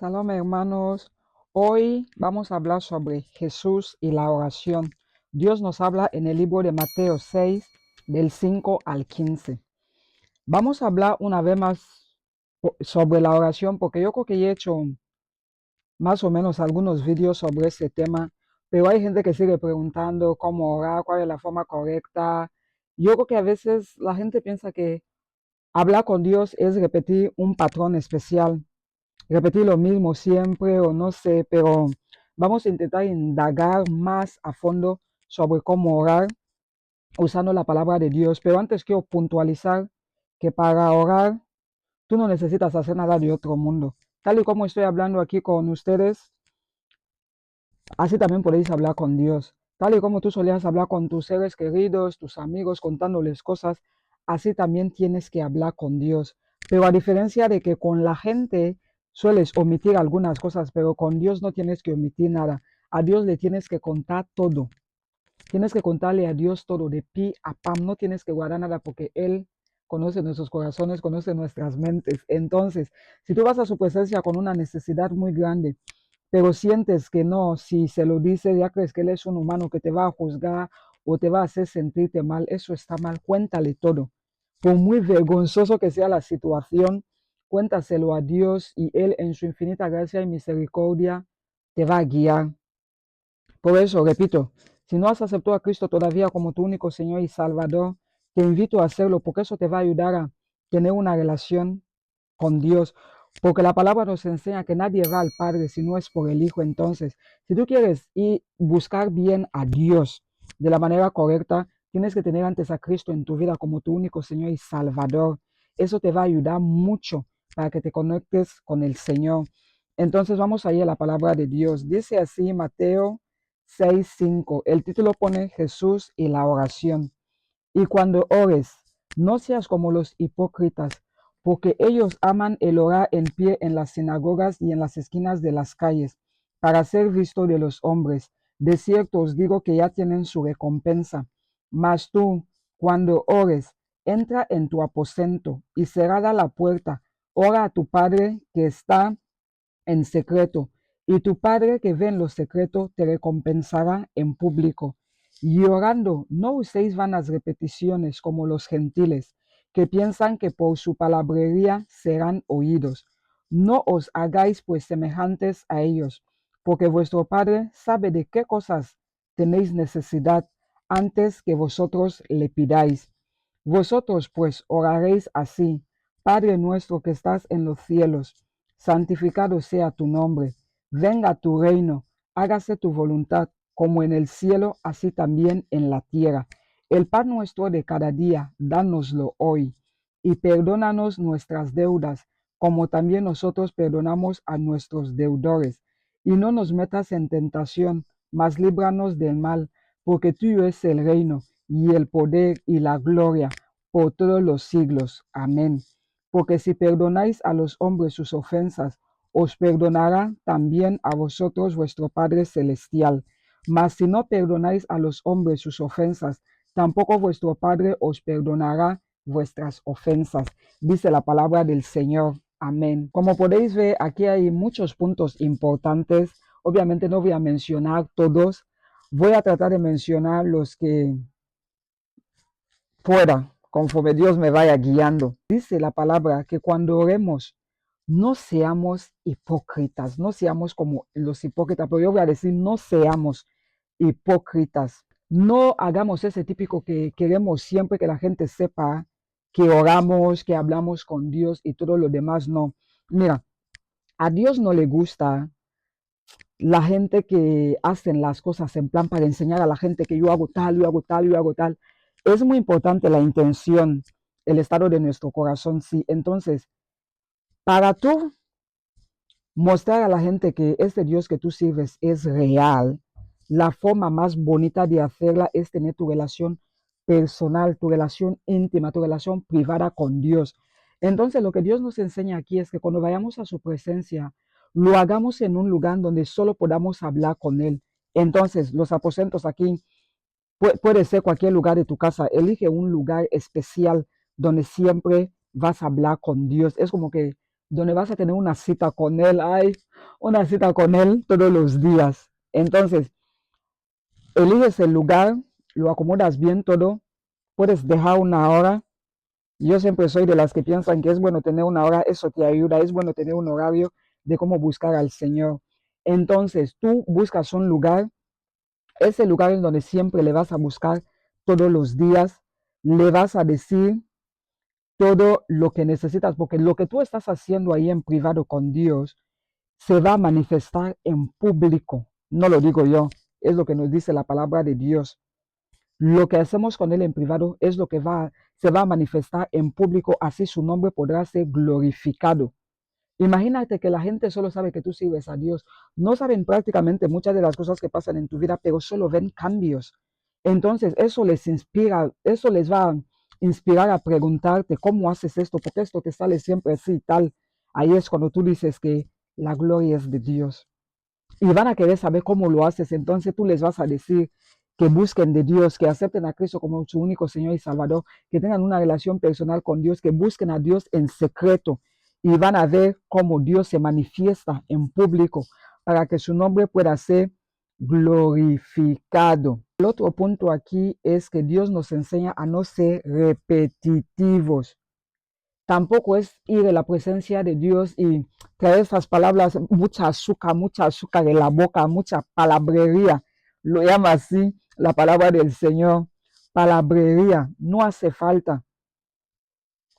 Shalom hermanos, hoy vamos a hablar sobre Jesús y la oración. Dios nos habla en el libro de Mateo 6, del 5 al 15. Vamos a hablar una vez más sobre la oración porque yo creo que ya he hecho más o menos algunos vídeos sobre ese tema, pero hay gente que sigue preguntando cómo orar, cuál es la forma correcta. Yo creo que a veces la gente piensa que hablar con Dios es repetir un patrón especial, repetir lo mismo siempre o no sé, pero vamos a intentar indagar más a fondo sobre cómo orar usando la palabra de Dios. Pero antes quiero puntualizar que para orar tú no necesitas hacer nada de otro mundo. Tal y como estoy hablando aquí con ustedes, así también podéis hablar con Dios. Tal y como tú solías hablar con tus seres queridos, tus amigos, contándoles cosas, así también tienes que hablar con Dios. Pero a diferencia de que con la gente sueles omitir algunas cosas, pero con Dios no tienes que omitir nada. A Dios le tienes que contar todo. Tienes que contarle a Dios todo de pi a pam. No tienes que guardar nada porque Él conoce nuestros corazones, conoce nuestras mentes. Entonces, si tú vas a su presencia con una necesidad muy grande, pero sientes que no, si se lo dice, ya crees que él es un humano que te va a juzgar o te va a hacer sentirte mal, eso está mal, cuéntale todo. Por muy vergonzoso que sea la situación, cuéntaselo a Dios y Él en su infinita gracia y misericordia te va a guiar. Por eso, repito, si no has aceptado a Cristo todavía como tu único Señor y Salvador, te invito a hacerlo porque eso te va a ayudar a tener una relación con Dios, porque la palabra nos enseña que nadie va al Padre si no es por el Hijo. Entonces, si tú quieres ir buscar bien a Dios de la manera correcta, tienes que tener antes a Cristo en tu vida como tu único Señor y Salvador. Eso te va a ayudar mucho para que te conectes con el Señor. Entonces vamos a ir a la palabra de Dios. Dice así Mateo 6:5. El título pone Jesús y la oración. Y cuando ores, no seas como los hipócritas, porque ellos aman el orar en pie en las sinagogas y en las esquinas de las calles, para ser visto de los hombres. De cierto os digo que ya tienen su recompensa. Mas tú, cuando ores, entra en tu aposento y cerrada la puerta, ora a tu Padre que está en secreto, y tu Padre que ve en lo secreto te recompensará en público. Y orando, no uséis vanas repeticiones como los gentiles, que piensan que por su palabrería serán oídos. No os hagáis pues semejantes a ellos, porque vuestro Padre sabe de qué cosas tenéis necesidad antes que vosotros le pidáis. Vosotros pues oraréis así: Padre nuestro que estás en los cielos, santificado sea tu nombre, venga tu reino, hágase tu voluntad, como en el cielo, así también en la tierra. El pan nuestro de cada día, dánoslo hoy, y perdónanos nuestras deudas, como también nosotros perdonamos a nuestros deudores. Y no nos metas en tentación, mas líbranos del mal, porque tuyo es el reino, y el poder, y la gloria, por todos los siglos. Amén. Porque si perdonáis a los hombres sus ofensas, os perdonará también a vosotros vuestro Padre Celestial. Mas si no perdonáis a los hombres sus ofensas, tampoco vuestro Padre os perdonará vuestras ofensas. Dice la palabra del Señor. Amén. Como podéis ver, aquí hay muchos puntos importantes. Obviamente no voy a mencionar todos. Voy a tratar de mencionar los que pueda, conforme Dios me vaya guiando. Dice la palabra que cuando oremos, no seamos hipócritas, no seamos como los hipócritas, pero yo voy a decir, no seamos hipócritas. No hagamos ese típico que queremos siempre que la gente sepa que oramos, que hablamos con Dios y todo lo demás, no. Mira, a Dios no le gusta la gente que hacen las cosas en plan para enseñar a la gente que yo hago tal, yo hago tal, yo hago tal. Es muy importante la intención, el estado de nuestro corazón, sí. Entonces, para tú mostrar a la gente que este Dios que tú sirves es real, la forma más bonita de hacerla es tener tu relación personal, tu relación íntima, tu relación privada con Dios. Entonces, lo que Dios nos enseña aquí es que cuando vayamos a su presencia, lo hagamos en un lugar donde solo podamos hablar con Él. Entonces, los aposentos aquí puede ser cualquier lugar de tu casa. Elige un lugar especial donde siempre vas a hablar con Dios. Es como que donde vas a tener una cita con Él. Ay, una cita con Él todos los días. Entonces, eliges el lugar, lo acomodas bien todo, puedes dejar una hora. Yo siempre soy de las que piensan que es bueno tener una hora, eso te ayuda, es bueno tener un horario de cómo buscar al Señor. Entonces, tú buscas un lugar, ese lugar en donde siempre le vas a buscar todos los días, le vas a decir todo lo que necesitas, porque lo que tú estás haciendo ahí en privado con Dios se va a manifestar en público. No lo digo yo, es lo que nos dice la palabra de Dios. Lo que hacemos con Él en privado es lo que se va a manifestar en público, así su nombre podrá ser glorificado. Imagínate que la gente solo sabe que tú sirves a Dios. No saben prácticamente muchas de las cosas que pasan en tu vida, pero solo ven cambios. Entonces, eso les inspira, eso les va a inspirar a preguntarte, ¿cómo haces esto? ¿Por qué esto te sale siempre así y tal? Ahí es cuando tú dices que la gloria es de Dios y van a querer saber cómo lo haces. Entonces tú les vas a decir que busquen de Dios, que acepten a Cristo como su único Señor y Salvador, que tengan una relación personal con Dios, que busquen a Dios en secreto y van a ver cómo Dios se manifiesta en público para que su nombre pueda ser glorificado. El otro punto aquí es que Dios nos enseña a no ser repetitivos. Tampoco es ir de la presencia de Dios y traer esas palabras, mucha azúcar de la boca, mucha palabrería. Lo llama así la palabra del Señor. Palabrería. No hace falta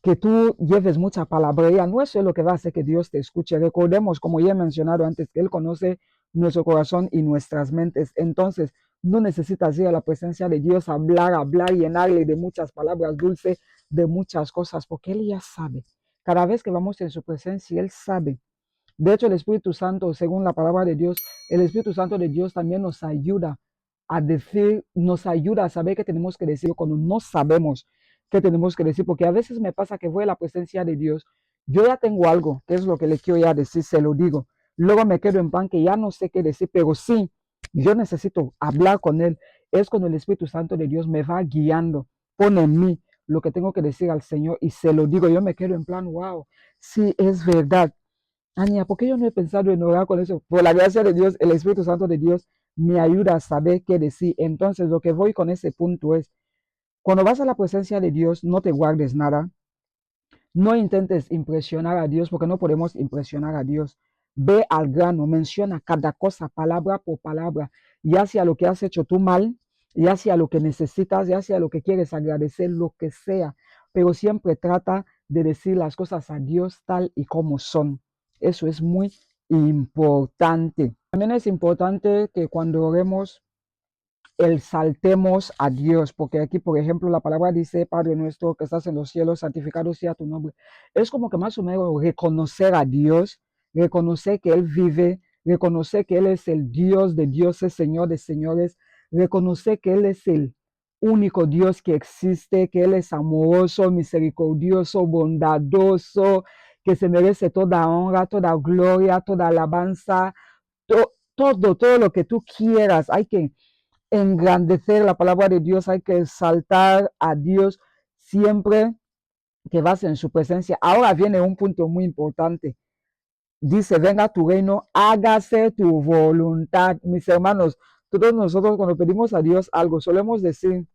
que tú lleves mucha palabrería. No eso es lo que va a hacer que Dios te escuche. Recordemos, como ya he mencionado antes, que Él conoce nuestro corazón y nuestras mentes. Entonces, no necesitas ir a la presencia de Dios, hablar, llenarle de muchas palabras dulces, de muchas cosas, porque Él ya sabe. Cada vez que vamos en su presencia, Él sabe. De hecho, el Espíritu Santo, según la palabra de Dios, el Espíritu Santo de Dios también nos ayuda a decir, nos ayuda a saber qué tenemos que decir cuando no sabemos qué tenemos que decir, porque a veces me pasa que voy a la presencia de Dios, yo ya tengo algo, que es lo que le quiero ya decir, se lo digo. Luego me quedo en pan que ya no sé qué decir, pero sí, yo necesito hablar con Él. Es cuando el Espíritu Santo de Dios me va guiando, pone en mí lo que tengo que decir al Señor y se lo digo. Yo me quedo en plan, wow, sí, es verdad. Ania, ¿por qué yo no he pensado en orar con eso? Por la gracia de Dios, el Espíritu Santo de Dios me ayuda a saber qué decir. Entonces, lo que voy con ese punto es, cuando vas a la presencia de Dios, no te guardes nada. No intentes impresionar a Dios porque no podemos impresionar a Dios. Ve al grano, menciona cada cosa, palabra por palabra, ya sea lo que has hecho tú mal, ya sea lo que necesitas, ya sea lo que quieres agradecer, lo que sea. Pero siempre trata de decir las cosas a Dios tal y como son. Eso es muy importante. También es importante que cuando oremos exaltemos a Dios, porque aquí, por ejemplo, la palabra dice, Padre nuestro que estás en los cielos, santificado sea tu nombre. Es como que más o menos reconocer a Dios, reconocer que Él vive, reconocer que Él es el Dios de dioses, Señor de señores, reconocer que Él es el único Dios que existe, que Él es amoroso, misericordioso, bondadoso, que se merece toda honra, toda gloria, toda alabanza, todo lo que tú quieras. Hay que engrandecer la palabra de Dios, hay que exaltar a Dios siempre que vas en su presencia. Ahora viene un punto muy importante. Dice, venga tu reino, hágase tu voluntad. Mis hermanos, todos nosotros cuando pedimos a Dios algo, solemos decir,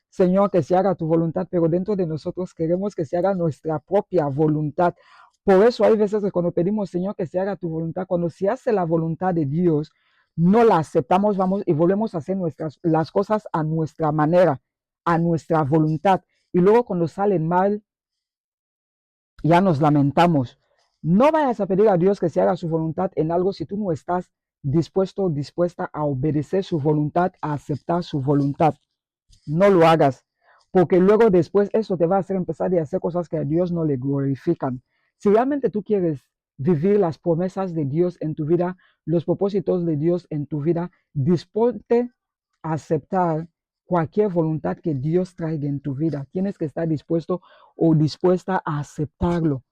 Señor, que se haga tu voluntad, pero dentro de nosotros queremos que se haga nuestra propia voluntad. Por eso hay veces que cuando pedimos, Señor, que se haga tu voluntad, cuando se hace la voluntad de Dios, no la aceptamos, vamos y volvemos a hacer las cosas a nuestra manera, a nuestra voluntad. Y luego cuando salen mal, ya nos lamentamos. No vayas a pedir a Dios que se haga su voluntad en algo si tú no estás dispuesto o dispuesta a obedecer su voluntad, a aceptar su voluntad. No lo hagas, porque luego después eso te va a hacer empezar a hacer cosas que a Dios no le glorifican. Si realmente tú quieres vivir las promesas de Dios en tu vida, los propósitos de Dios en tu vida, disponte a aceptar cualquier voluntad que Dios traiga en tu vida. Tienes que estar dispuesto o dispuesta a aceptarlo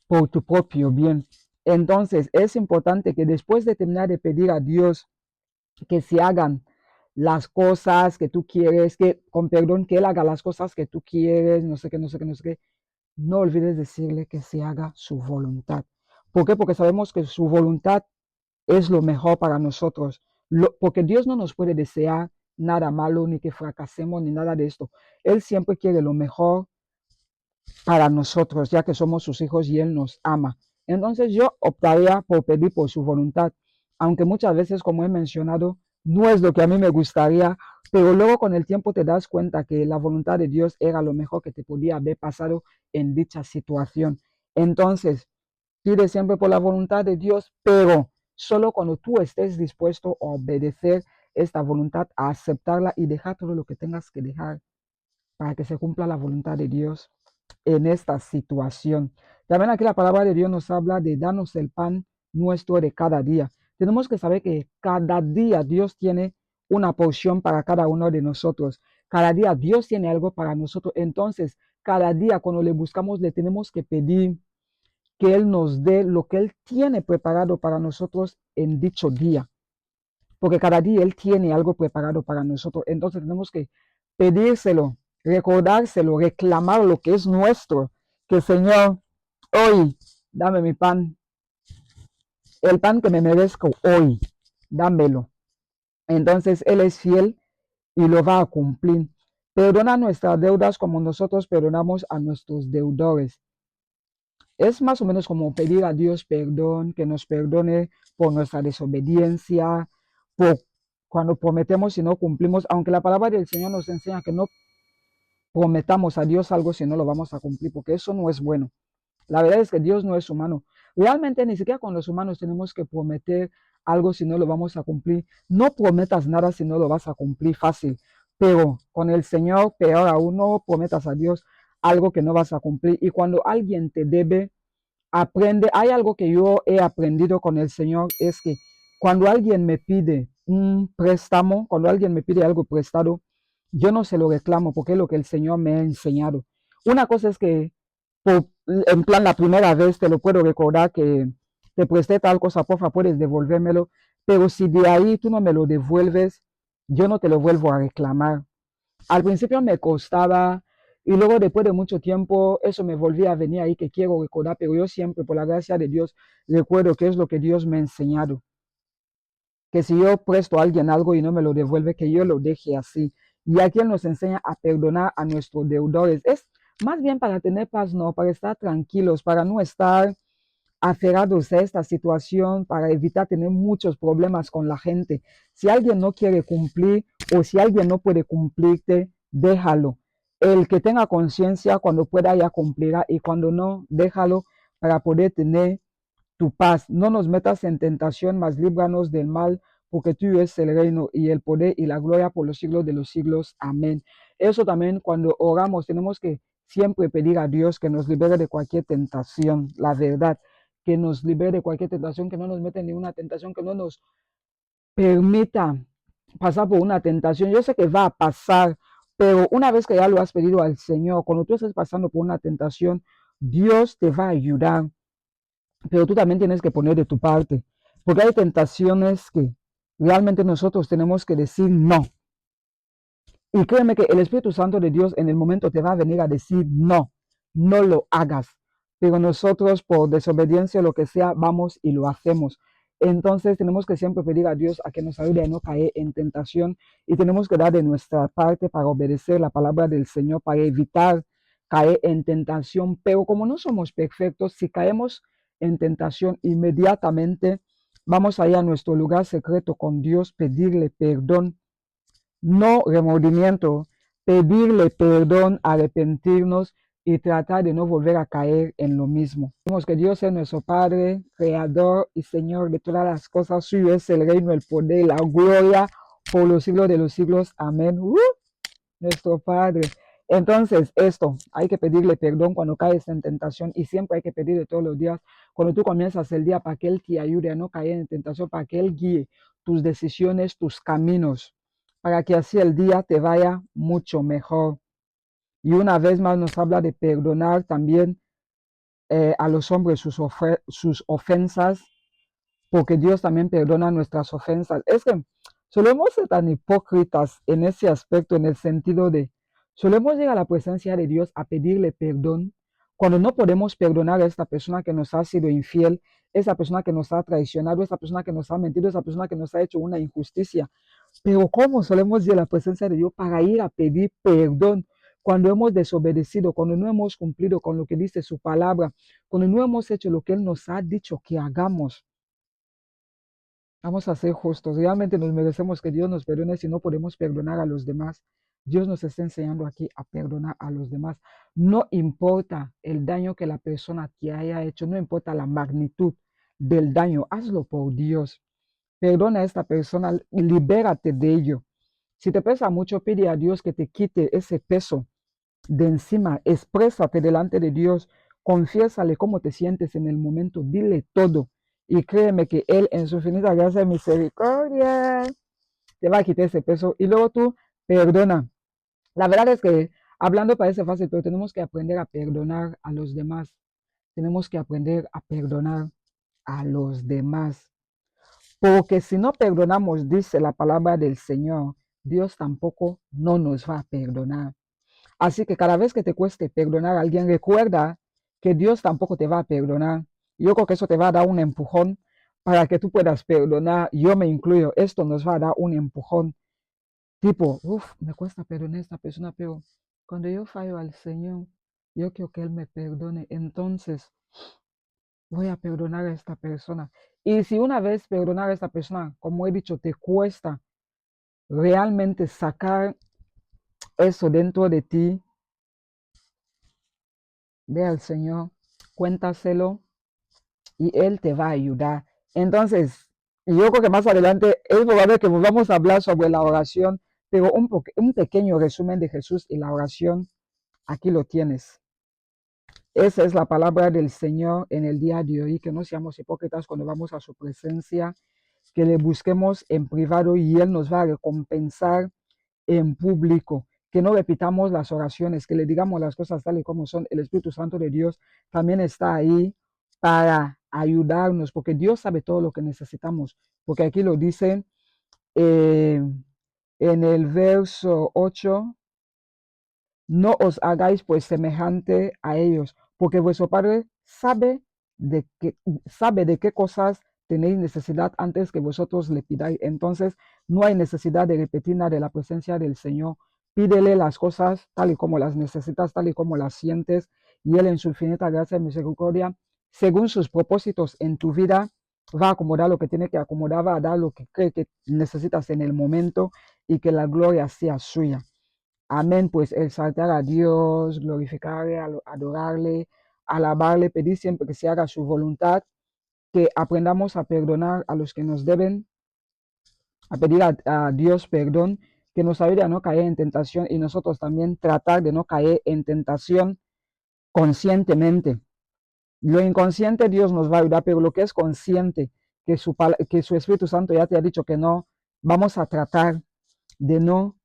por tu propio bien. Entonces, es importante que después de terminar de pedir a Dios que se hagan las cosas que tú quieres, que con perdón, que Él haga las cosas que tú quieres, no sé qué, no sé qué, no sé qué, no olvides decirle que se haga su voluntad. ¿Por qué? Porque sabemos que su voluntad es lo mejor para nosotros. Porque Dios no nos puede desear nada malo, ni que fracasemos, ni nada de esto. Él siempre quiere lo mejor para nosotros, ya que somos sus hijos y Él nos ama. Entonces yo optaría por pedir por su voluntad, aunque muchas veces, como he mencionado, no es lo que a mí me gustaría, pero luego con el tiempo te das cuenta que la voluntad de Dios era lo mejor que te podía haber pasado en dicha situación. Entonces, pide siempre por la voluntad de Dios, pero solo cuando tú estés dispuesto a obedecer esta voluntad, a aceptarla y dejar todo lo que tengas que dejar para que se cumpla la voluntad de Dios en esta situación. También aquí la palabra de Dios nos habla de darnos el pan nuestro de cada día. Tenemos que saber que cada día Dios tiene una porción para cada uno de nosotros. Cada día Dios tiene algo para nosotros. Entonces, cada día cuando le buscamos, le tenemos que pedir que Él nos dé lo que Él tiene preparado para nosotros en dicho día. Porque cada día Él tiene algo preparado para nosotros. Entonces tenemos que pedírselo, recordárselo, reclamar lo que es nuestro. Que Señor, hoy dame mi pan, el pan que me merezco hoy, dámelo. Entonces Él es fiel y lo va a cumplir. Perdona nuestras deudas como nosotros perdonamos a nuestros deudores. Es más o menos como pedir a Dios perdón, que nos perdone por nuestra desobediencia, por cuando prometemos y no cumplimos, aunque la palabra del Señor nos enseña que no prometamos a Dios algo si no lo vamos a cumplir, porque eso no es bueno. La verdad es que Dios no es humano. Realmente ni siquiera con los humanos tenemos que prometer algo si no lo vamos a cumplir. No prometas nada si no lo vas a cumplir fácil, pero con el Señor, peor aún, no prometas a Dios algo que no vas a cumplir. Y cuando alguien te debe, aprende. Hay algo que yo he aprendido con el Señor, es que cuando alguien me pide un préstamo, cuando alguien me pide algo prestado, yo no se lo reclamo porque es lo que el Señor me ha enseñado. Una cosa es que, en plan, la primera vez te lo puedo recordar que te presté tal cosa, porfa, puedes devolvérmelo, pero si de ahí tú no me lo devuelves, yo no te lo vuelvo a reclamar. Al principio me costaba y luego después de mucho tiempo eso me volvía a venir ahí que quiero recordar, pero yo siempre, por la gracia de Dios, recuerdo que es lo que Dios me ha enseñado, que si yo presto a alguien algo y no me lo devuelve, que yo lo deje así. Y aquí Él nos enseña a perdonar a nuestros deudores. Es más bien para tener paz, no, para estar tranquilos, para no estar aferrados a esta situación, para evitar tener muchos problemas con la gente. Si alguien no quiere cumplir o si alguien no puede cumplirte, déjalo. El que tenga conciencia cuando pueda ya cumplirá y cuando no, déjalo para poder tener tu paz. No nos metas en tentación, mas líbranos del mal, porque tuyo es el reino y el poder y la gloria por los siglos de los siglos. Amén. Eso también cuando oramos tenemos que siempre pedir a Dios que nos libere de cualquier tentación, la verdad, que nos libere de cualquier tentación, que no nos meta en ninguna tentación, que no nos permita pasar por una tentación. Yo sé que va a pasar, pero una vez que ya lo has pedido al Señor, cuando tú estés pasando por una tentación, Dios te va a ayudar, pero tú también tienes que poner de tu parte, porque hay tentaciones que realmente nosotros tenemos que decir no. Y créeme que el Espíritu Santo de Dios en el momento te va a venir a decir no, no lo hagas. Pero nosotros por desobediencia o lo que sea, vamos y lo hacemos. Entonces tenemos que siempre pedir a Dios a que nos ayude a no caer en tentación y tenemos que dar de nuestra parte para obedecer la palabra del Señor, para evitar caer en tentación. Pero como no somos perfectos, si caemos en tentación, inmediatamente vamos a ir a nuestro lugar secreto con Dios, pedirle perdón, no remordimiento, pedirle perdón, arrepentirnos y tratar de no volver a caer en lo mismo. Sabemos que Dios es nuestro Padre, Creador y Señor de todas las cosas. Suyo es el reino, el poder, la gloria por los siglos de los siglos. Amén. Nuestro Padre. Entonces, esto, hay que pedirle perdón cuando caes en tentación y siempre hay que pedirle todos los días, cuando tú comienzas el día, para que Él te ayude a no caer en tentación, para que Él guíe tus decisiones, tus caminos, para que así el día te vaya mucho mejor. Y una vez más nos habla de perdonar también a los hombres sus ofensas, porque Dios también perdona nuestras ofensas. Es que solemos ser tan hipócritas en ese aspecto, en el sentido de, solemos llegar a la presencia de Dios a pedirle perdón Cuando no podemos perdonar a esta persona que nos ha sido infiel, esa persona que nos ha traicionado, esa persona que nos ha mentido, esa persona que nos ha hecho una injusticia. Pero ¿cómo solemos ir a la presencia de Dios para ir a pedir perdón cuando hemos desobedecido, cuando no hemos cumplido con lo que dice su palabra, cuando no hemos hecho lo que Él nos ha dicho que hagamos? Vamos a ser justos. Realmente nos merecemos que Dios nos perdone si no podemos perdonar a los demás. Dios nos está enseñando aquí a perdonar a los demás. No importa el daño que la persona te haya hecho, no importa la magnitud del daño, hazlo por Dios. Perdona a esta persona, libérate de ello. Si te pesa mucho, pide a Dios que te quite ese peso de encima. Exprésate delante de Dios. Confiésale cómo te sientes en el momento. Dile todo. Y créeme que Él, en su infinita gracia y misericordia, te va a quitar ese peso. Y luego tú perdona. La verdad es que hablando parece fácil, pero tenemos que aprender a perdonar a los demás. Tenemos que aprender a perdonar a los demás. Porque si no perdonamos, dice la palabra del Señor, Dios tampoco no nos va a perdonar. Así que cada vez que te cueste perdonar a alguien, recuerda que Dios tampoco te va a perdonar. Yo creo que eso te va a dar un empujón para que tú puedas perdonar. Yo me incluyo, esto nos va a dar un empujón. Tipo, me cuesta perdonar a esta persona, pero cuando yo fallo al Señor, yo quiero que Él me perdone. Entonces, voy a perdonar a esta persona. Y si una vez perdonar a esta persona, como he dicho, te cuesta realmente sacar eso dentro de ti, ve al Señor, cuéntaselo y Él te va a ayudar. Entonces, yo creo que más adelante es probable que vamos a hablar sobre la oración, pero un pequeño resumen de Jesús y la oración, aquí lo tienes. Esa es la palabra del Señor en el día de hoy, que no seamos hipócritas cuando vamos a su presencia, que le busquemos en privado y Él nos va a recompensar en público, que no repitamos las oraciones, que le digamos las cosas tal y como son. El Espíritu Santo de Dios también está ahí para ayudarnos, porque Dios sabe todo lo que necesitamos, porque aquí lo dice en el verso 8. No os hagáis pues semejante a ellos, porque vuestro Padre sabe de qué cosas tenéis necesidad antes que vosotros le pidáis. Entonces, no hay necesidad de repetir nada de la presencia del Señor. Pídele las cosas tal y como las necesitas, tal y como las sientes, y Él en su infinita gracia y misericordia, según sus propósitos en tu vida, va a acomodar lo que tiene que acomodar, va a dar lo que cree que necesitas en el momento y que la gloria sea suya. Amén, pues exaltar a Dios, glorificarle, adorarle, alabarle, pedir siempre que se haga su voluntad, que aprendamos a perdonar a los que nos deben, a pedir a Dios perdón, que nos ayude a no caer en tentación y nosotros también tratar de no caer en tentación conscientemente. Lo inconsciente Dios nos va a ayudar, pero lo que es consciente, que su Espíritu Santo ya te ha dicho que no, vamos a tratar de no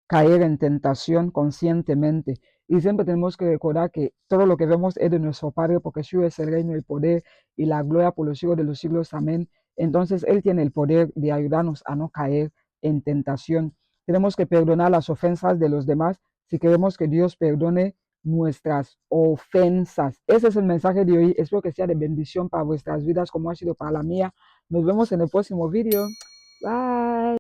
caer en tentación conscientemente. Y siempre tenemos que recordar que todo lo que vemos es de nuestro Padre, porque suyo es el reino, el poder y la gloria por los siglos de los siglos. Amén. Entonces Él tiene el poder de ayudarnos a no caer en tentación. Tenemos que perdonar las ofensas de los demás si queremos que Dios perdone nuestras ofensas. Ese es el mensaje de hoy. Espero que sea de bendición para vuestras vidas como ha sido para la mía. Nos vemos en el próximo video. Bye.